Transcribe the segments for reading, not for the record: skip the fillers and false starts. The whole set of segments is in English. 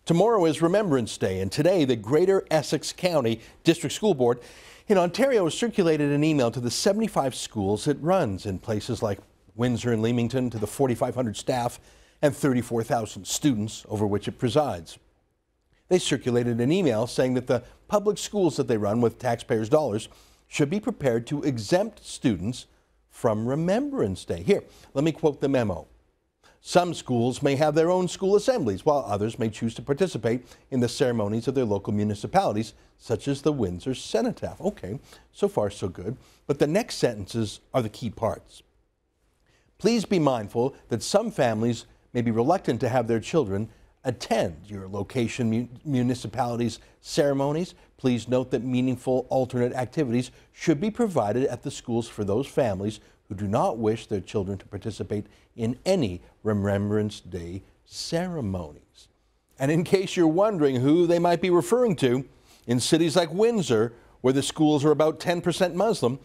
Tomorrow is Remembrance Day, and today the Greater Essex County District School Board in Ontario has circulated an email to the 75 schools it runs in places like Windsor and Leamington, to the 4,500 staff and 34,000 students over which it presides. They circulated an email saying that the public schools that they run with taxpayers' dollars should be prepared to exempt students from Remembrance Day. Here, let me quote the memo. Some schools may have their own school assemblies, while others may choose to participate in the ceremonies of their local municipalities, such as the Windsor Cenotaph. Okay, so far so good. But the next sentences are the key parts. Please be mindful that some families may be reluctant to have their children attend your location municipality's ceremonies. Please note that meaningful alternate activities should be provided at the schools for those families who do not wish their children to participate in any Remembrance Day ceremonies. And in case you're wondering who they might be referring to, in cities like Windsor, where the schools are about 10% Muslim,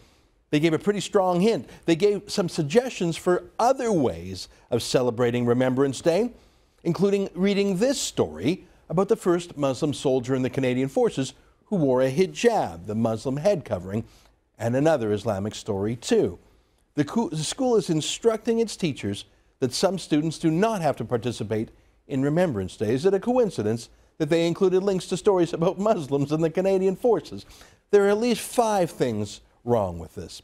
they gave a pretty strong hint. They gave some suggestions for other ways of celebrating Remembrance Day, including reading this story about the first Muslim soldier in the Canadian Forces who wore a hijab, the Muslim head covering, and another Islamic story too. The school is instructing its teachers that some students do not have to participate in Remembrance Day. Is it a coincidence that they included links to stories about Muslims in the Canadian Forces? There are at least 5 things wrong with this.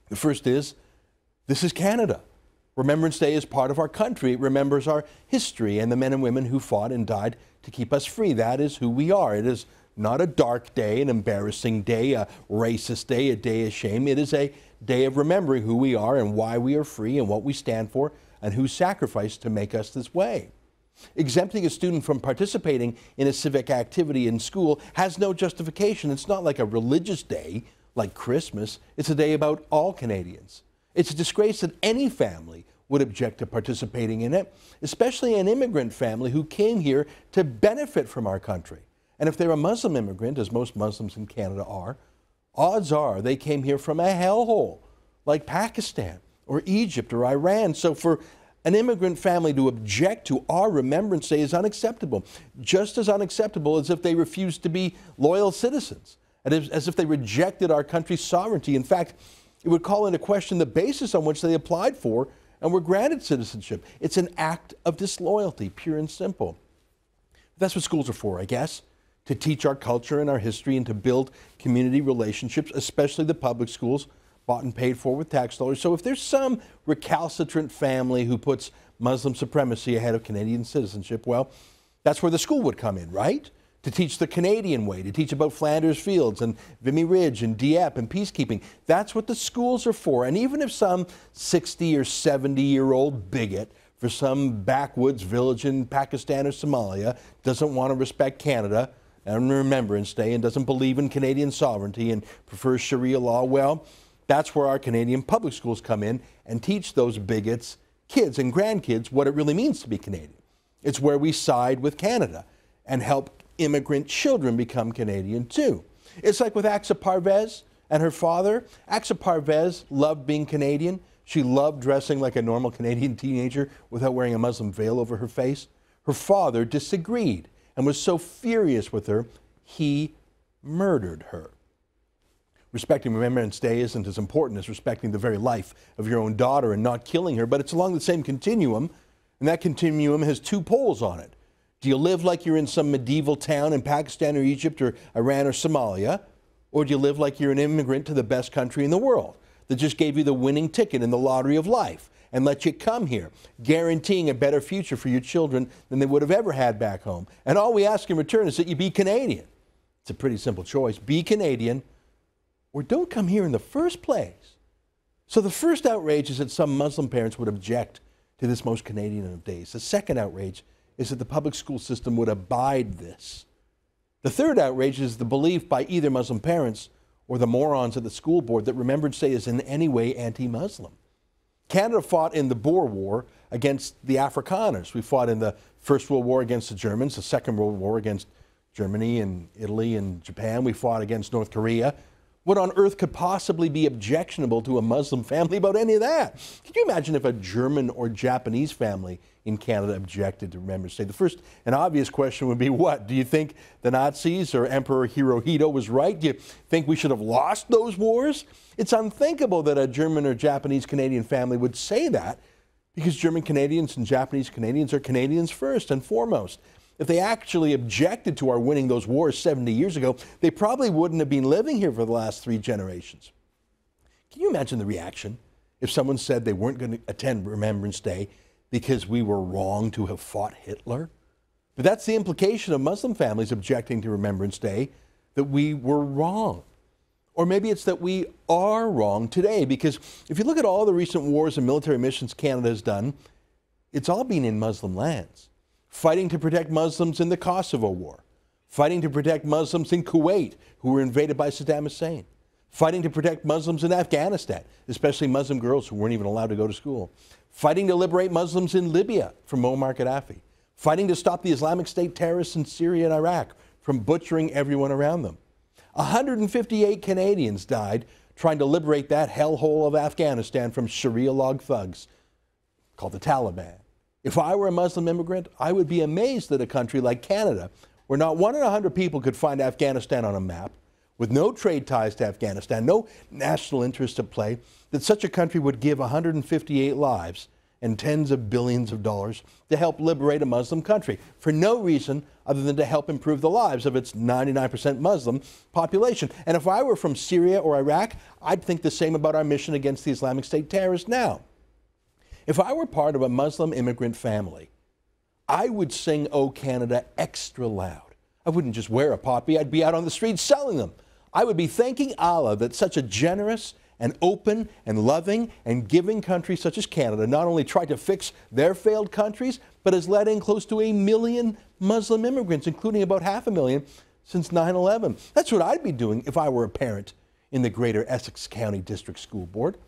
The first is, this is Canada. Remembrance Day is part of our country. It remembers our history and the men and women who fought and died to keep us free. That is who we are. It is not a dark day, an embarrassing day, a racist day, a day of shame. It is a day of remembering who we are and why we are free and what we stand for and who sacrificed to make us this way. Exempting a student from participating in a civic activity in school has no justification. It's not like a religious day like Christmas. It's a day about all Canadians. It's a disgrace that any family would object to participating in it, especially an immigrant family who came here to benefit from our country. And if they're a Muslim immigrant, as most Muslims in Canada are, odds are they came here from a hellhole like Pakistan or Egypt or Iran. So for an immigrant family to object to our Remembrance Day is unacceptable, just as unacceptable as if they refused to be loyal citizens, and as if they rejected our country's sovereignty. In fact, it would call into question the basis on which they applied for and were granted citizenship. It's an act of disloyalty, pure and simple. That's what schools are for, I guess, to teach our culture and our history and to build community relationships, especially the public schools, bought and paid for with tax dollars. So if there's some recalcitrant family who puts Muslim supremacy ahead of Canadian citizenship, well, that's where the school would come in, right? To teach the Canadian way, to teach about Flanders Fields and Vimy Ridge and Dieppe and peacekeeping. That's what the schools are for. And even if some 60 or 70-year-old bigot for some backwoods village in Pakistan or Somalia doesn't want to respect Canada and Remembrance Day and doesn't believe in Canadian sovereignty and prefers Sharia law, well, that's where our Canadian public schools come in and teach those bigots, kids and grandkids, what it really means to be Canadian. It's where we side with Canada and help immigrant children become Canadian too. It's like with Aksa Parvez and her father. Aksa Parvez loved being Canadian. She loved dressing like a normal Canadian teenager without wearing a Muslim veil over her face. Her father disagreed and was so furious with her, he murdered her. Respecting Remembrance Day isn't as important as respecting the very life of your own daughter and not killing her, but it's along the same continuum, and that continuum has 2 poles on it. Do you live like you're in some medieval town in Pakistan or Egypt or Iran or Somalia? Or do you live like you're an immigrant to the best country in the world that just gave you the winning ticket in the lottery of life and let you come here, guaranteeing a better future for your children than they would have ever had back home? And all we ask in return is that you be Canadian. It's a pretty simple choice. Be Canadian or don't come here in the first place. So the first outrage is that some Muslim parents would object to this most Canadian of days. The second outrage is that the public school system would abide this. The third outrage is the belief by either Muslim parents or the morons at the school board that Remembrance Day is in any way anti-Muslim. Canada fought in the Boer War against the Afrikaners. We fought in the First World War against the Germans, the Second World War against Germany and Italy and Japan. We fought against North Korea. What on earth could possibly be objectionable to a Muslim family about any of that? Can you imagine if a German or Japanese family in Canada objected to Remembrance Day? The first and obvious question would be, what? Do you think the Nazis or Emperor Hirohito was right? Do you think we should have lost those wars? It's unthinkable that a German or Japanese Canadian family would say that, because German Canadians and Japanese Canadians are Canadians first and foremost. If they actually objected to our winning those wars 70 years ago, they probably wouldn't have been living here for the last 3 generations. Can you imagine the reaction if someone said they weren't going to attend Remembrance Day because we were wrong to have fought Hitler? But that's the implication of Muslim families objecting to Remembrance Day, that we were wrong. Or maybe it's that we are wrong today, because if you look at all the recent wars and military missions Canada has done, it's all been in Muslim lands. Fighting to protect Muslims in the Kosovo War, fighting to protect Muslims in Kuwait, who were invaded by Saddam Hussein, fighting to protect Muslims in Afghanistan, especially Muslim girls who weren't even allowed to go to school, fighting to liberate Muslims in Libya from Muammar Gaddafi, fighting to stop the Islamic State terrorists in Syria and Iraq from butchering everyone around them. 158 Canadians died trying to liberate that hellhole of Afghanistan from Sharia law thugs called the Taliban. If I were a Muslim immigrant, I would be amazed that a country like Canada, where not 1 in 100 people could find Afghanistan on a map, with no trade ties to Afghanistan, no national interest at play, that such a country would give 158 lives and tens of billions of dollars to help liberate a Muslim country for no reason other than to help improve the lives of its 99% Muslim population. And if I were from Syria or Iraq, I'd think the same about our mission against the Islamic State terrorists now. If I were part of a Muslim immigrant family, I would sing "O Canada" extra loud. I wouldn't just wear a poppy, I'd be out on the streets selling them. I would be thanking Allah that such a generous and open and loving and giving country such as Canada not only tried to fix their failed countries, but has let in close to 1 million Muslim immigrants, including about 500,000 since 9/11. That's what I'd be doing if I were a parent in the Greater Essex County District School Board.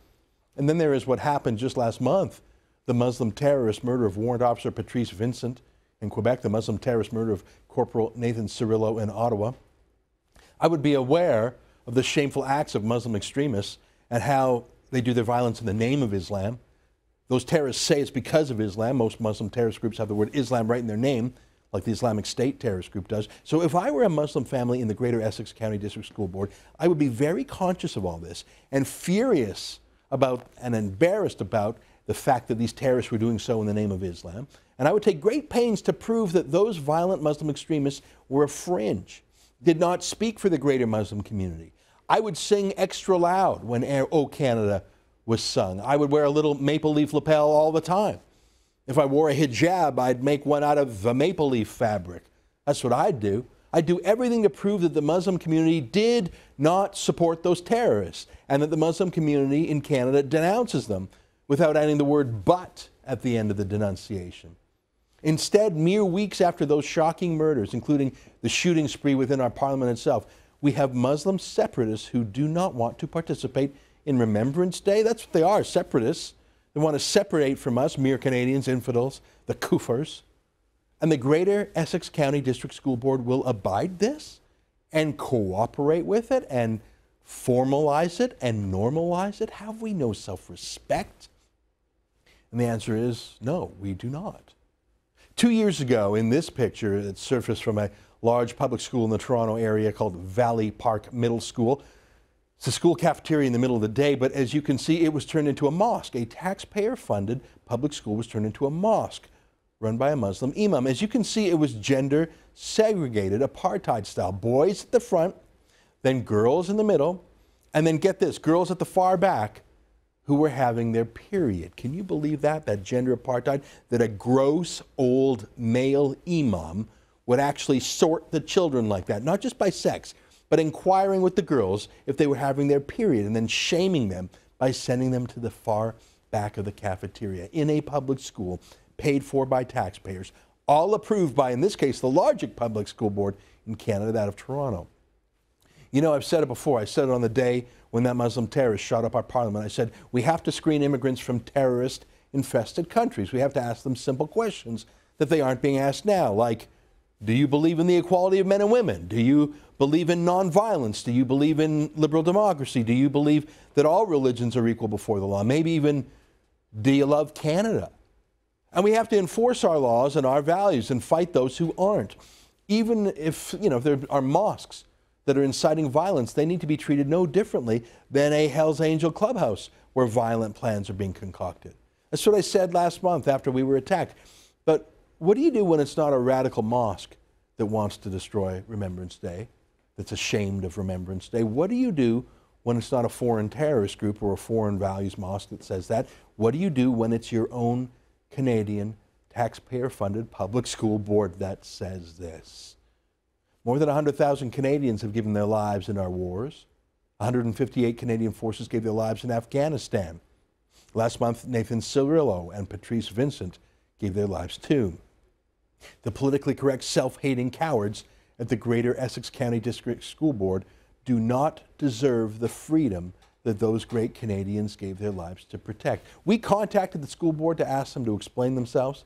And then there is what happened just last month, the Muslim terrorist murder of Warrant Officer Patrice Vincent in Quebec, the Muslim terrorist murder of Corporal Nathan Cirillo in Ottawa. I would be aware of the shameful acts of Muslim extremists and how they do their violence in the name of Islam. Those terrorists say it's because of Islam. Most Muslim terrorist groups have the word Islam right in their name, like the Islamic State terrorist group does. So if I were a Muslim family in the Greater Essex County District School Board, I would be very conscious of all this and furious about and embarrassed about the fact that these terrorists were doing so in the name of Islam. And I would take great pains to prove that those violent Muslim extremists were a fringe, did not speak for the greater Muslim community. I would sing extra loud when "O Canada" was sung. I would wear a little maple leaf lapel all the time. If I wore a hijab, I'd make one out of the maple leaf fabric. That's what I'd do. I'd do everything to prove that the Muslim community did not support those terrorists and that the Muslim community in Canada denounces them without adding the word "but" at the end of the denunciation. Instead, mere weeks after those shocking murders, including the shooting spree within our parliament itself, we have Muslim separatists who do not want to participate in Remembrance Day. That's what they are, separatists. They want to separate from us, mere Canadians, infidels, the kuffars. And the Greater Essex County District School Board will abide this and cooperate with it and formalize it and normalize it? Have we no self-respect? And the answer is no, we do not. 2 years ago, in this picture that surfaced from a large public school in the Toronto area called Valley Park Middle School. It's a school cafeteria in the middle of the day, but as you can see, it was turned into a mosque. A taxpayer-funded public school was turned into a mosque run by a Muslim imam. As you can see, it was gender segregated, apartheid style. Boys at the front, then girls in the middle, and then get this, girls at the far back who were having their period. Can you believe that? That gender apartheid? That a gross old male imam would actually sort the children like that, not just by sex, but inquiring with the girls if they were having their period and then shaming them by sending them to the far back of the cafeteria in a public school paid for by taxpayers, all approved by, in this case, the largest public school board in Canada, that of Toronto. You know, I've said it before. I said it on the day when that Muslim terrorist shot up our parliament. I said, we have to screen immigrants from terrorist-infested countries. We have to ask them simple questions that they aren't being asked now, like, Do you believe in the equality of men and women? Do you believe in nonviolence? Do you believe in liberal democracy? Do you believe that all religions are equal before the law? Maybe even, do you love Canada? And we have to enforce our laws and our values and fight those who aren't. Even if, if there are mosques that are inciting violence, they need to be treated no differently than a Hell's Angel clubhouse where violent plans are being concocted. That's what I said last month after we were attacked. But what do you do when it's not a radical mosque that wants to destroy Remembrance Day, that's ashamed of Remembrance Day? What do you do when it's not a foreign terrorist group or a foreign values mosque that says that? What do you do when it's your own Canadian taxpayer-funded public school board that says this? More than 100,000 Canadians have given their lives in our wars. 158 Canadian forces gave their lives in Afghanistan. Last month, Nathan Cirillo and Patrice Vincent gave their lives too. The politically correct, self-hating cowards at the Greater Essex County District School Board do not deserve the freedom that those great Canadians gave their lives to protect. We contacted the school board to ask them to explain themselves.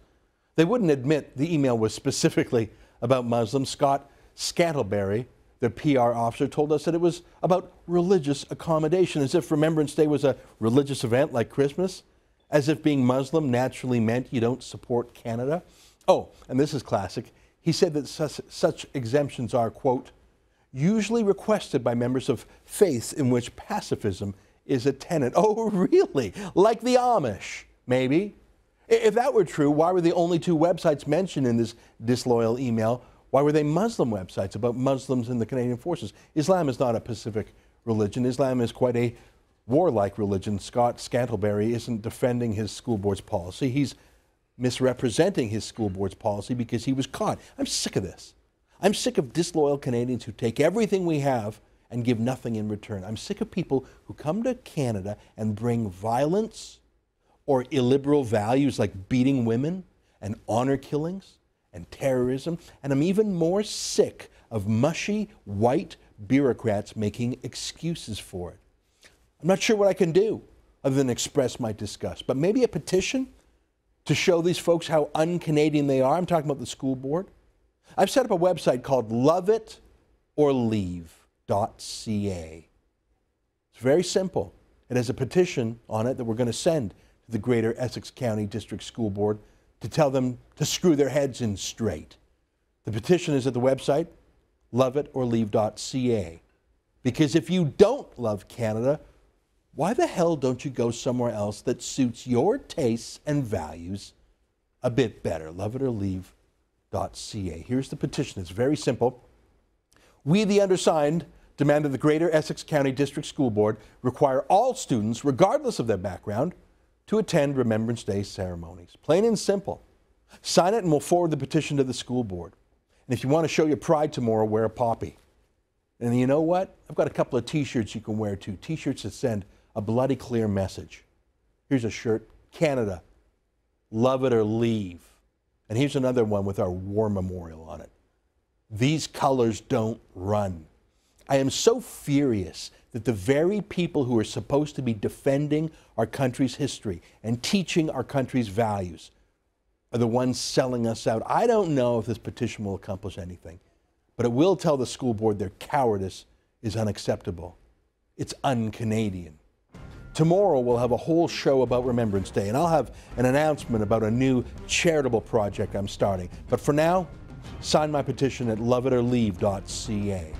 They wouldn't admit the email was specifically about Muslims. Scott Scantlebury, the PR officer, told us that it was about religious accommodation, as if Remembrance Day was a religious event like Christmas, as if being Muslim naturally meant you don't support Canada. Oh, and this is classic. He said that such exemptions are, quote, usually requested by members of faiths in which pacifism is a tenet. Oh, really? Like the Amish, maybe? If that were true, why were the only two websites mentioned in this disloyal email? Why were they Muslim websites about Muslims in the Canadian forces? Islam is not a pacific religion. Islam is quite a warlike religion. Scott Scantlebury isn't defending his school board's policy. He's misrepresenting his school board's policy because he was caught. I'm sick of this. I'm sick of disloyal Canadians who take everything we have and give nothing in return. I'm sick of people who come to Canada and bring violence or illiberal values like beating women and honor killings and terrorism. And I'm even more sick of mushy white bureaucrats making excuses for it. I'm not sure what I can do other than express my disgust, but maybe a petition to show these folks how un-Canadian they are. I'm talking about the school board. I've set up a website called loveitorleave.ca. It's very simple. It has a petition on it that we're going to send to the Greater Essex County District School Board to tell them to screw their heads in straight. The petition is at the website, loveitorleave.ca. Because if you don't love Canada, why the hell don't you go somewhere else that suits your tastes and values a bit better? Loveitorleave.ca. Here's the petition. It's very simple. We, the undersigned, demand that the Greater Essex County District School Board require all students, regardless of their background, to attend Remembrance Day ceremonies. Plain and simple. Sign it and we'll forward the petition to the school board. And if you want to show your pride tomorrow, wear a poppy. And you know what? I've got a couple of t-shirts you can wear too. T-shirts that send a bloody clear message. Here's a shirt, Canada, love it or leave. And here's another one with our war memorial on it. These colors don't run. I am so furious that the very people who are supposed to be defending our country's history and teaching our country's values are the ones selling us out. I don't know if this petition will accomplish anything, but it will tell the school board their cowardice is unacceptable. It's un-Canadian. Tomorrow we'll have a whole show about Remembrance Day, and I'll have an announcement about a new charitable project I'm starting. But for now, sign my petition at loveitorleave.ca.